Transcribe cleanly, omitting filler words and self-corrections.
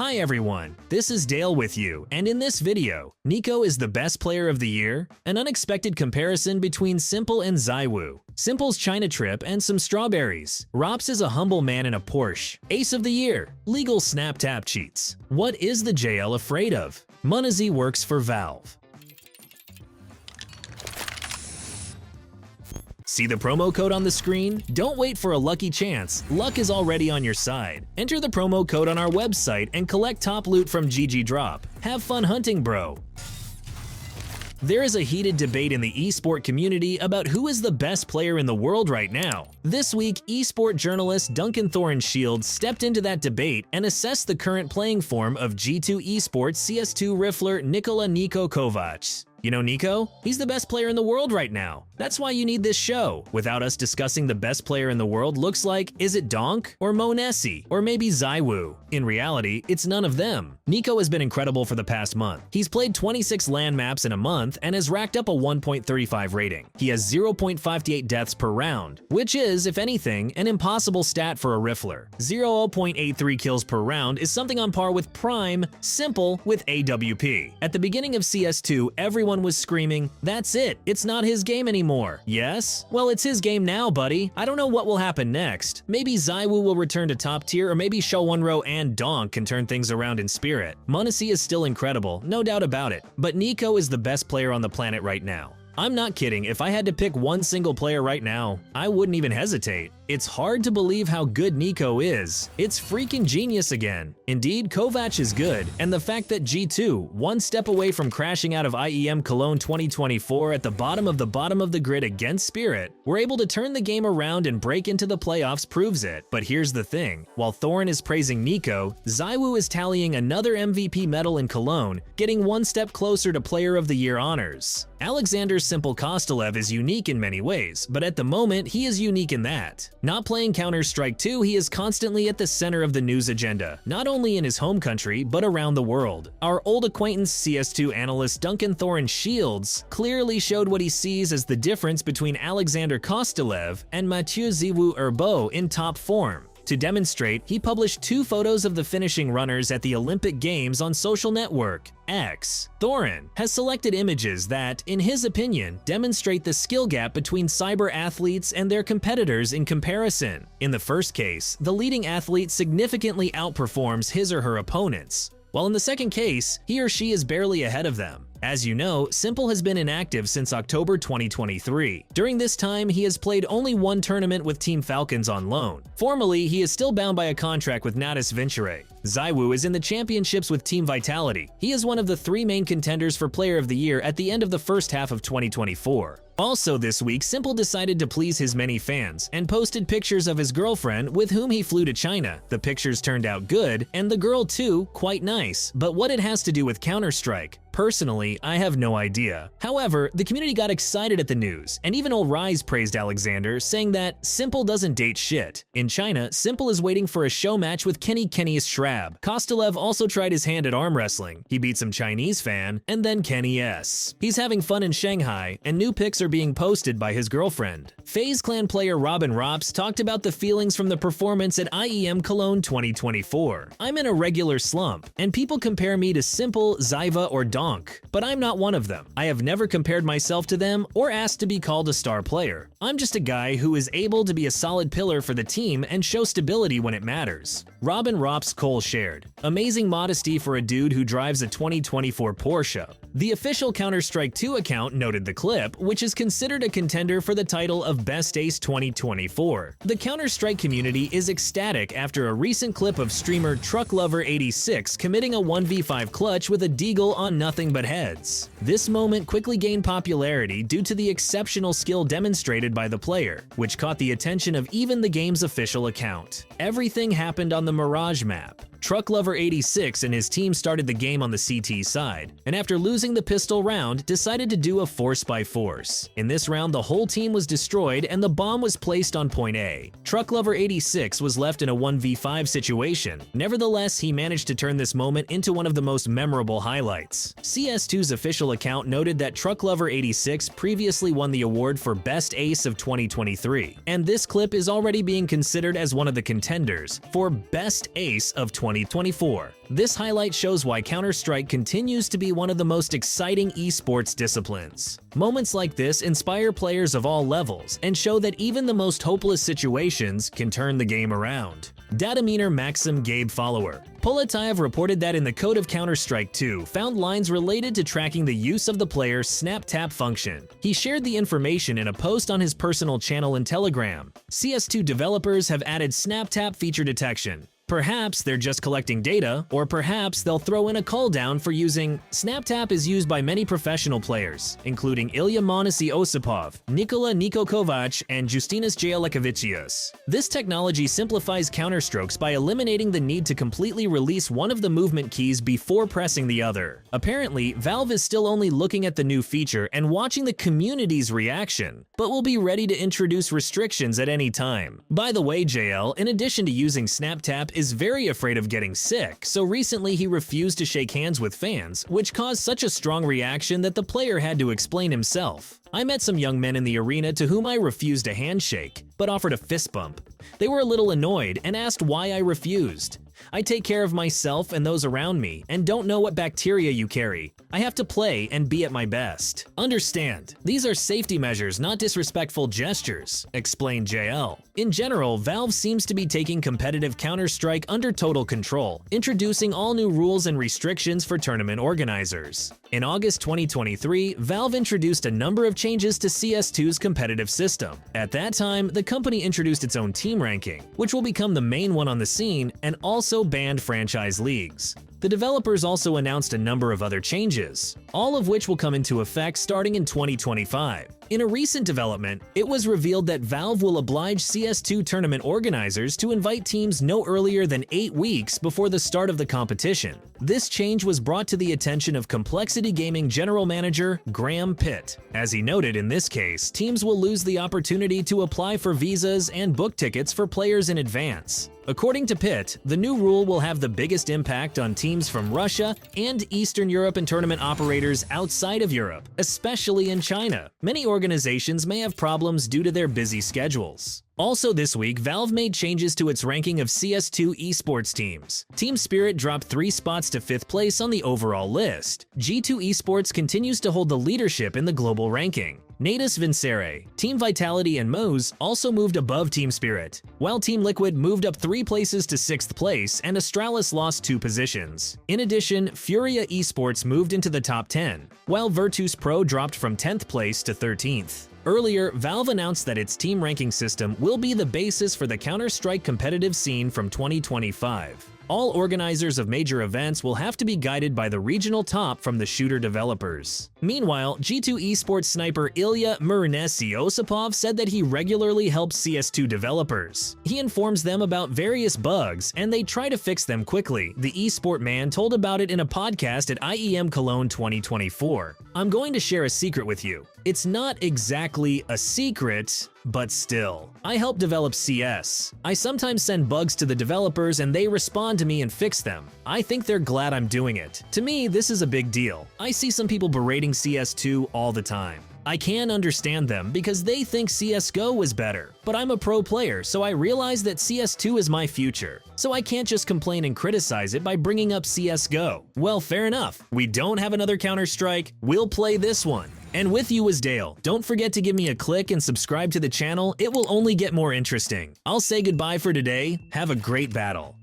Hi everyone, this is Dale with you, and in this video, NiKo is the best player of the year, an unexpected comparison between s1mple and ZywOo, s1mple's China trip and some strawberries, Rops is a humble man in a Porsche, Ace of the Year, legal snap tap cheats, what is the JL afraid of? Munazi works for Valve. See the promo code on the screen? Don't wait for a lucky chance, luck is already on your side. Enter the promo code on our website and collect top loot from GGDROP. Have fun hunting, bro! There is a heated debate in the eSport community about who is the best player in the world right now. This week, eSport journalist Duncan Thorne-Shields stepped into that debate and assessed the current playing form of G2 eSports CS2 rifler NiKo Kovac. You know NiKo? He's the best player in the world right now. That's why you need this show. Without us discussing the best player in the world looks like, is it Donk? Or Monesi? Or maybe ZywOo? In reality, it's none of them. NiKo has been incredible for the past month. He's played 26 LAN maps in a month and has racked up a 1.35 rating. He has 0.58 deaths per round, which is, if anything, an impossible stat for a rifler. 0.83 kills per round is something on par with Prime, s1mple with AWP. At the beginning of CS2, everyone was screaming, "That's it, it's not his game anymore." Yes? Well, it's his game now, buddy. I don't know what will happen next. Maybe ZywOo will return to top tier, or maybe Showonro and Donk can turn things around in spirit. Monesi is still incredible, no doubt about it, but NiKo is the best player on the planet right now. I'm not kidding, if I had to pick one single player right now, I wouldn't even hesitate. It's hard to believe how good NiKo is. It's freaking genius again. Indeed, Kovac is good, and the fact that G2, one step away from crashing out of IEM Cologne 2024 at the bottom of the grid against Spirit, were able to turn the game around and break into the playoffs proves it. But here's the thing, while Thorne is praising NiKo, ZywOo is tallying another MVP medal in Cologne, getting one step closer to Player of the Year honors. Alexander s1mple Kostelev is unique in many ways, but at the moment, he is unique in that. Not playing Counter-Strike 2, he is constantly at the center of the news agenda, not only in his home country, but around the world. Our old acquaintance CS2 analyst Duncan Thorne-Shields clearly showed what he sees as the difference between Alexander Kostelev and Mathieu ZywOo in top form. To demonstrate, he published 2 photos of the finishing runners at the Olympic Games on social network X. Thorne has selected images that, in his opinion, demonstrate the skill gap between cyber athletes and their competitors in comparison. In the first case, the leading athlete significantly outperforms his or her opponents, while in the second case, he or she is barely ahead of them. As you know, s1mple has been inactive since October 2023. During this time, he has played only one tournament with Team Falcons on loan. Formally, he is still bound by a contract with Natus Vincere. ZywOo is in the championships with Team Vitality. He is one of the 3 main contenders for Player of the Year at the end of the first half of 2024. Also this week, s1mple decided to please his many fans and posted pictures of his girlfriend with whom he flew to China. The pictures turned out good, and the girl too, quite nice. But what it has to do with Counter-Strike? Personally, I have no idea. However, the community got excited at the news, and even Old Rise praised Alexander, saying that s1mple doesn't date shit. In China, s1mple is waiting for a show match with Kenny's Shrab. Kostelev also tried his hand at arm wrestling. He beat some Chinese fan, and then Kenny S. He's having fun in Shanghai, and new pics are being posted by his girlfriend. FaZe Clan player Rops talked about the feelings from the performance at IEM Cologne 2024. "I'm in a regular slump, and people compare me to s1mple, Zyva, or Donk, but I'm not one of them. I have never compared myself to them or asked to be called a star player. I'm just a guy who is able to be a solid pillar for the team and show stability when it matters." Rops Cole shared, "Amazing modesty for a dude who drives a 2024 Porsche." The official Counter-Strike 2 account noted the clip, which is considered a contender for the title of Best Ace 2024. The Counter-Strike community is ecstatic after a recent clip of streamer TruckLover86 committing a 1v5 clutch with a deagle on nothing but heads. This moment quickly gained popularity due to the exceptional skill demonstrated by the player, which caught the attention of even the game's official account. Everything happened on the Mirage map. TruckLover86 and his team started the game on the CT side, and after losing the pistol round, decided to do a force by force. In this round, the whole team was destroyed and the bomb was placed on point A. TruckLover86 was left in a 1v5 situation. Nevertheless, he managed to turn this moment into one of the most memorable highlights. CS2's official account noted that TruckLover86 previously won the award for Best Ace of 2023, and this clip is already being considered as one of the contenders for Best Ace of 2023. 2024. This highlight shows why Counter-Strike continues to be one of the most exciting esports disciplines. Moments like this inspire players of all levels and show that even the most hopeless situations can turn the game around. Dataminer Maxim Gabe follower. Poletayev reported that in the code of Counter-Strike 2 found lines related to tracking the use of the player's snap tap function. He shared the information in a post on his personal channel in Telegram. CS2 developers have added snap tap feature detection. Perhaps they're just collecting data, or perhaps they'll throw in a call down for using. SnapTap is used by many professional players, including Ilya Monisi Osipov, NiKo Kovac, and Justinas Jalekavicius. This technology simplifies counterstrokes by eliminating the need to completely release one of the movement keys before pressing the other. Apparently, Valve is still only looking at the new feature and watching the community's reaction, but will be ready to introduce restrictions at any time. By the way, JL, in addition to using SnapTap, is very afraid of getting sick, so recently he refused to shake hands with fans, which caused such a strong reaction that the player had to explain himself. I met some young men in the arena to whom I refused a handshake, but offered a fist bump. They were a little annoyed and asked why I refused. I take care of myself and those around me and don't know what bacteria you carry. I have to play and be at my best. Understand, these are safety measures, not disrespectful gestures, explained JL. In general, Valve seems to be taking competitive Counter-Strike under total control, introducing all new rules and restrictions for tournament organizers. In August 2023, Valve introduced a number of changes to CS2's competitive system. At that time, the company introduced its own team ranking, which will become the main one on the scene, and also banned franchise leagues. The developers also announced a number of other changes, all of which will come into effect starting in 2025. In a recent development, it was revealed that Valve will oblige CS2 tournament organizers to invite teams no earlier than 8 weeks before the start of the competition. This change was brought to the attention of Complexity Gaming General Manager Graham Pitt. As he noted, in this case, teams will lose the opportunity to apply for visas and book tickets for players in advance. According to Pitt, the new rule will have the biggest impact on teams from Russia and Eastern Europe and tournament operators outside of Europe, especially in China. Many organizations may have problems due to their busy schedules. Also this week, Valve made changes to its ranking of CS2 esports teams. Team Spirit dropped 3 spots to 5th place on the overall list. G2 Esports continues to hold the leadership in the global ranking. Natus Vincere, Team Vitality, and Moze also moved above Team Spirit, while Team Liquid moved up 3 places to 6th place and Astralis lost 2 positions. In addition, Furia Esports moved into the top 10, while Virtus Pro dropped from 10th place to 13th. Earlier, Valve announced that its team ranking system will be the basis for the Counter-Strike competitive scene from 2025. All organizers of major events will have to be guided by the regional top from the shooter developers. Meanwhile, G2 Esports sniper Ilya Murinesi Osipov said that he regularly helps CS2 developers. He informs them about various bugs, and they try to fix them quickly. The esport man told about it in a podcast at IEM Cologne 2024. I'm going to share a secret with you. It's not exactly a secret, but still. I help develop CS. I sometimes send bugs to the developers and they respond to me and fix them. I think they're glad I'm doing it. To me, this is a big deal. I see some people berating CS2 all the time. I can understand them because they think CSGO is better, but I'm a pro player, so I realize that CS2 is my future. So I can't just complain and criticize it by bringing up CSGO. Well, fair enough. We don't have another Counter-Strike, we'll play this one. And with you is Dale. Don't forget to give me a click and subscribe to the channel, it will only get more interesting. I'll say goodbye for today, have a great battle.